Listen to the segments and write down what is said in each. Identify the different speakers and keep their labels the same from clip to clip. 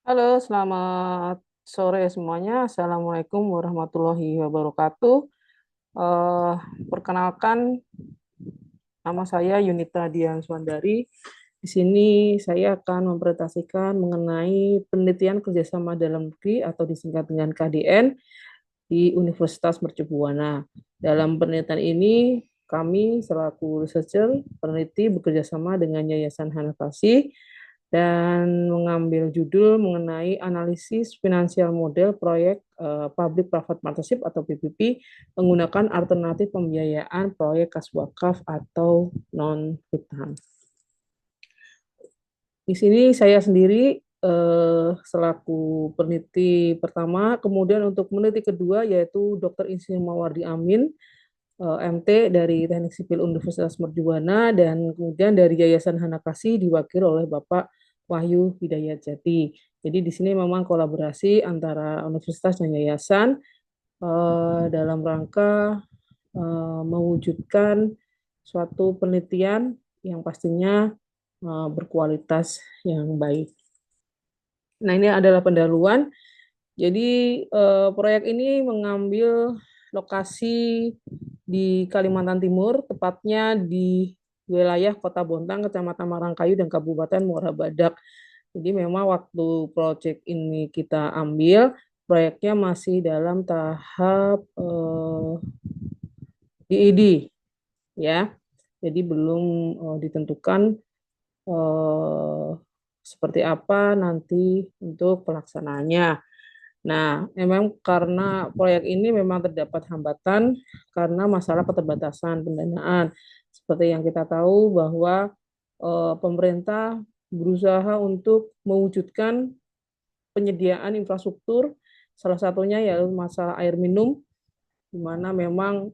Speaker 1: Halo, selamat sore semuanya. Assalamualaikum warahmatullahi wabarakatuh. Eh, Perkenalkan, nama saya Yunita Dian Swandari. Di sini saya akan mempresentasikan mengenai penelitian kerjasama dalam negeri atau disingkat dengan KDN di Universitas Mercu Buana. Dalam penelitian ini, kami selaku researcher peneliti bekerjasama dengan Yayasan Hanafasi dan mengambil judul mengenai analisis finansial model proyek Public Private Partnership atau PPP menggunakan alternatif pembiayaan proyek kas wakaf atau non hutang. Di sini saya sendiri selaku peneliti pertama, kemudian untuk peneliti kedua yaitu Dr. Insinyur Mawardi Amin, MT dari Teknik Sipil Universitas Mercubuana, dan kemudian dari Yayasan Hanakasi diwakili oleh Bapak Wahyu Hidayat Jati. Jadi di sini memang kolaborasi antara universitas dan yayasan dalam rangka mewujudkan suatu penelitian yang pastinya berkualitas yang baik. Nah, ini adalah pendahuluan. Jadi proyek ini mengambil lokasi di Kalimantan Timur, tepatnya di wilayah Kota Bontang, Kecamatan Marangkayu, dan Kabupaten Muara Badak. Jadi memang waktu proyek ini kita ambil, proyeknya masih dalam tahap DID, ya. Jadi belum ditentukan eh, seperti apa nanti untuk pelaksanaannya. Nah, memang karena proyek ini memang terdapat hambatan karena masalah keterbatasan pendanaan. Seperti yang kita tahu bahwa pemerintah berusaha untuk mewujudkan penyediaan infrastruktur, salah satunya yaitu masalah air minum, di mana memang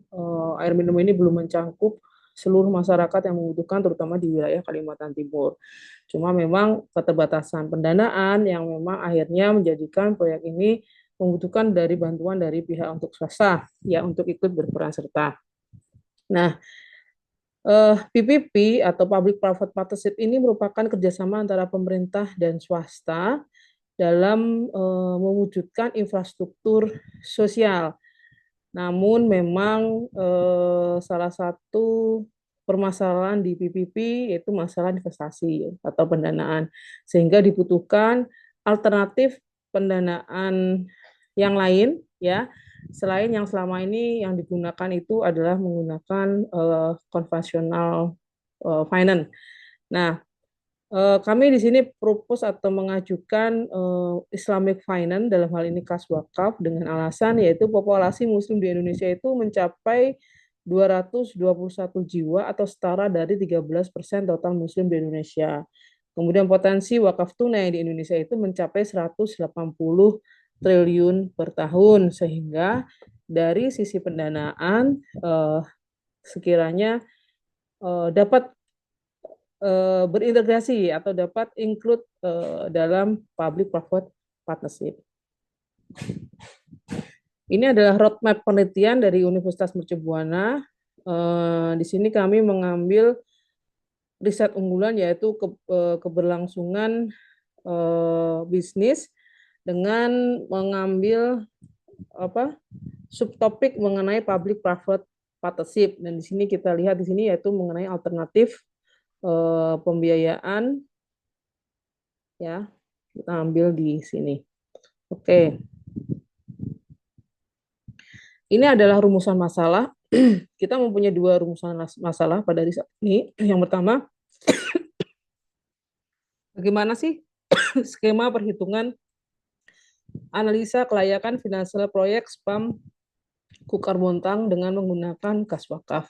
Speaker 1: air minum ini belum mencakup seluruh masyarakat yang membutuhkan, terutama di wilayah Kalimantan Timur. Cuma memang keterbatasan pendanaan yang memang akhirnya menjadikan proyek ini membutuhkan dari bantuan dari pihak untuk swasta ya untuk ikut berperan serta. Nah, PPP atau Public Private Partnership ini merupakan kerjasama antara pemerintah dan swasta dalam mewujudkan infrastruktur sosial. Namun memang salah satu permasalahan di PPP yaitu masalah investasi atau pendanaan, sehingga dibutuhkan alternatif pendanaan yang lain ya, selain yang selama ini yang digunakan itu adalah menggunakan konvensional finance. Nah, kami di sini propose atau mengajukan Islamic Finance dalam hal ini kas wakaf dengan alasan yaitu populasi muslim di Indonesia itu mencapai 221 jiwa atau setara dari 13% total muslim di Indonesia. Kemudian potensi wakaf tunai di Indonesia itu mencapai 180 triliun per tahun, sehingga dari sisi pendanaan sekiranya dapat berintegrasi atau dapat include dalam public private partnership. Ini adalah roadmap penelitian dari Universitas Mercu Buana. Di sini kami mengambil riset unggulan yaitu keberlangsungan bisnis dengan mengambil apa subtopik mengenai public private partnership, dan di sini kita lihat di sini yaitu mengenai alternatif pembiayaan, ya, kita ambil di sini. Oke, ini adalah rumusan masalah. Kita mempunyai dua rumusan masalah pada riset ini. Yang pertama, bagaimana sih skema perhitungan analisa kelayakan finansial proyek SPAM Kukar Bontang dengan menggunakan kas wakaf.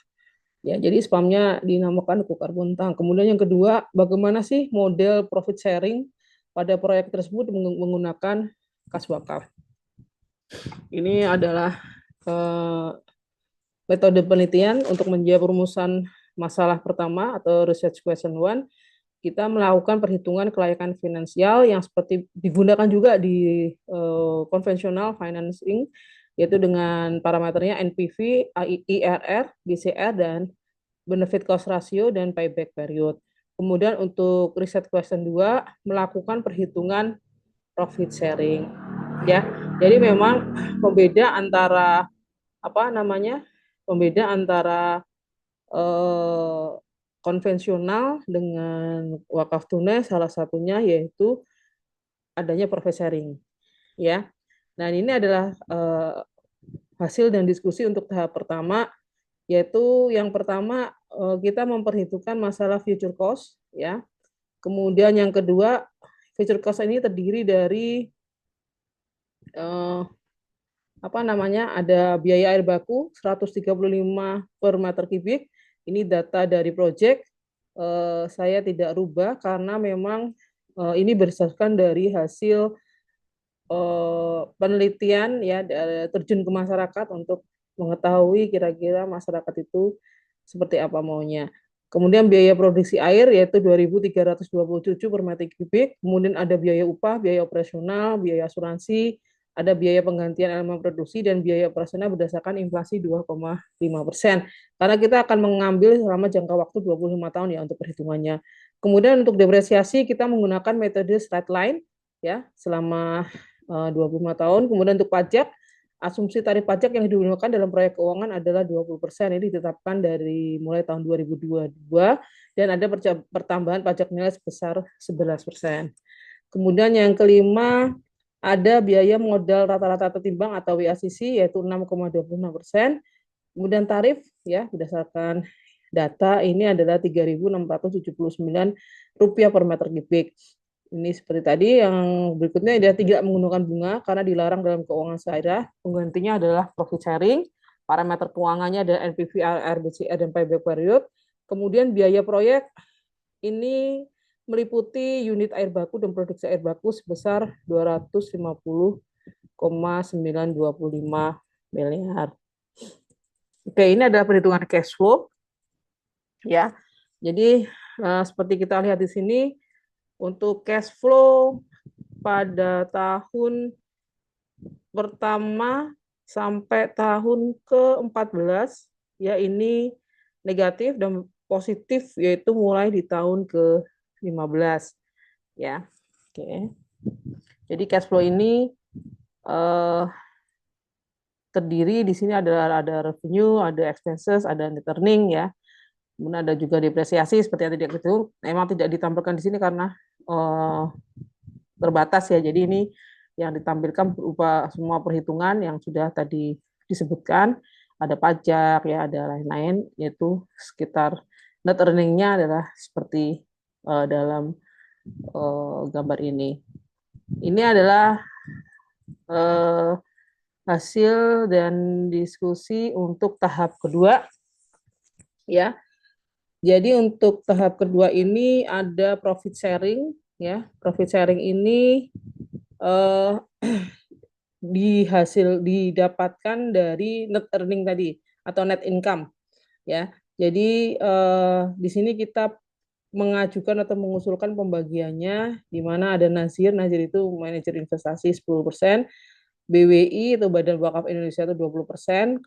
Speaker 1: Ya, jadi spamnya dinamakan Kukar Bontang. Kemudian yang kedua, bagaimana sih model profit sharing pada proyek tersebut menggunakan kas wakaf. Ini adalah metode penelitian untuk menjawab rumusan masalah pertama atau research question one. Kita melakukan perhitungan kelayakan finansial yang seperti digunakan juga di konvensional financing, yaitu dengan parameternya NPV, IRR, BCR, dan benefit cost ratio, dan payback period. Kemudian untuk riset question 2, melakukan perhitungan profit sharing. Ya, jadi memang pembeda antara apa namanya? Pembeda antara eh, konvensional dengan wakaf tunai salah satunya yaitu adanya profit sharing, ya. Nah, ini adalah hasil dan diskusi untuk tahap pertama, yaitu yang pertama kita memperhitungkan masalah future cost, ya. Kemudian yang kedua, future cost ini terdiri dari eh, apa namanya? Ada biaya air baku 135 per meter kubik. Ini data dari project. Saya tidak rubah karena memang ini berdasarkan dari hasil penelitian ya terjun ke masyarakat untuk mengetahui kira-kira masyarakat itu seperti apa maunya. Kemudian biaya produksi air yaitu 2.327 per meter kubik. Kemudian ada biaya upah, biaya operasional, biaya asuransi, ada biaya penggantian elemen produksi dan biaya operasional berdasarkan inflasi 2,5%. Karena kita akan mengambil selama jangka waktu 25 tahun ya untuk perhitungannya. Kemudian untuk depresiasi kita menggunakan metode straight line ya selama 25 tahun. Kemudian untuk pajak, asumsi tarif pajak yang digunakan dalam proyek keuangan adalah 20%. Ini ditetapkan dari mulai tahun 2022 dan ada pertambahan pajak nilai sebesar 11%. Kemudian yang kelima, ada biaya modal rata-rata tertimbang atau WACC yaitu 6,25%. Kemudian tarif ya berdasarkan data ini adalah Rp3.679 per meter kubik. Ini seperti tadi, yang berikutnya dia tidak menggunakan bunga karena dilarang dalam keuangan syariah. Penggantinya adalah profit sharing. Parameter keuangannya ada NPV, RBCR, dan payback period. Kemudian biaya proyek ini meliputi unit air baku dan produksi air baku sebesar 250,925 miliar. Oke, ini adalah perhitungan cash flow ya. Jadi seperti kita lihat di sini untuk cash flow pada tahun pertama sampai tahun ke-14 ya ini negatif dan positif yaitu mulai di tahun ke-15 ya. Oke. Jadi cash flow ini eh, terdiri di sini ada revenue, ada expenses, ada net earning ya. Kemudian ada juga depresiasi seperti yang tadi itu memang tidak ditampilkan di sini karena eh, terbatas ya. Jadi ini yang ditampilkan berupa semua perhitungan yang sudah tadi disebutkan, ada pajak ya, ada lain-lain, yaitu sekitar net earning-nya adalah seperti dalam gambar ini. Ini adalah uh, hasil dan diskusi untuk tahap kedua ya. Jadi untuk tahap kedua ini ada profit sharing ya. Profit sharing ini uh, didapatkan dari net earning tadi atau net income ya. Jadi di sini kita mengajukan atau mengusulkan pembagiannya di mana ada Nazir, Nazir itu manajer investasi 10%, BWI atau Badan Wakaf Indonesia itu 20%,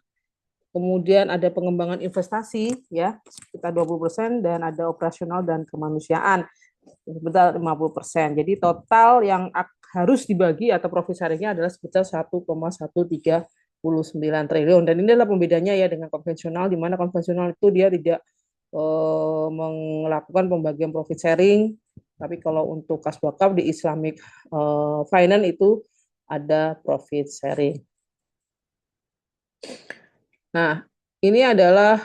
Speaker 1: kemudian ada pengembangan investasi ya sekitar 20% dan ada operasional dan kemanusiaan sebesar 50%. Jadi total yang harus dibagi atau profit sharing-nya adalah sebesar 1,139 triliun. Dan ini adalah pembedanya ya dengan konvensional, di mana konvensional itu dia tidak melakukan pembagian profit sharing. Tapi kalau untuk kas wakaf di Islamic Finance itu ada profit sharing. Nah, ini adalah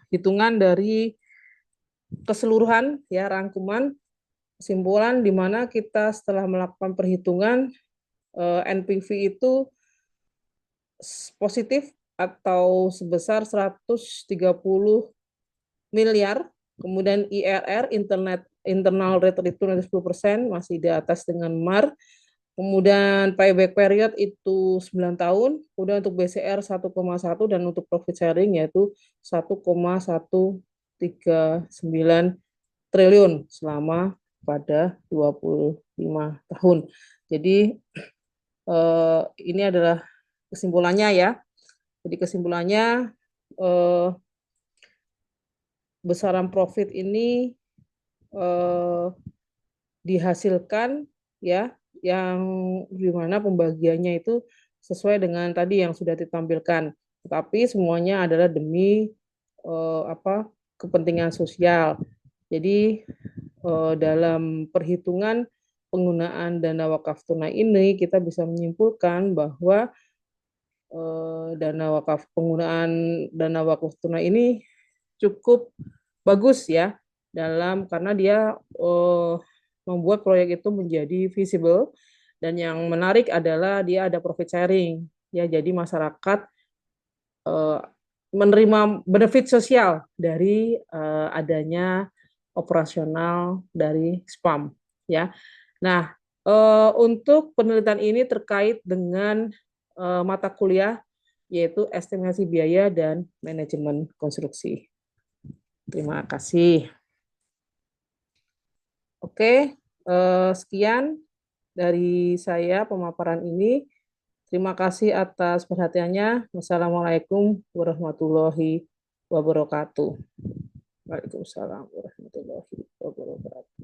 Speaker 1: hitungan dari keseluruhan ya rangkuman kesimpulan di mana kita setelah melakukan perhitungan NPV itu positif atau sebesar 130 miliar. Kemudian IRR internal rate return 10% masih di atas dengan MAR. Kemudian payback period itu 9 tahun. Kemudian untuk BCR 1,1 dan untuk profit sharing yaitu 1,139 triliun selama pada 25 tahun. Jadi ini adalah kesimpulannya ya. Jadi kesimpulannya besaran profit ini dihasilkan ya yang dimana pembagiannya itu sesuai dengan tadi yang sudah ditampilkan. Tetapi semuanya adalah demi kepentingan sosial. Jadi dalam perhitungan penggunaan dana wakaf tunai ini kita bisa menyimpulkan bahwa penggunaan dana wakaf tunai ini cukup bagus ya karena dia membuat proyek itu menjadi visible dan yang menarik adalah dia ada profit sharing ya, jadi masyarakat eh, menerima benefit sosial dari adanya operasional dari spam ya. Nah, untuk penelitian ini terkait dengan mata kuliah yaitu estimasi biaya dan manajemen konstruksi. Terima kasih. Oke, sekian dari saya pemaparan ini. Terima kasih atas perhatiannya. Wassalamualaikum warahmatullahi wabarakatuh. Waalaikumsalam warahmatullahi wabarakatuh.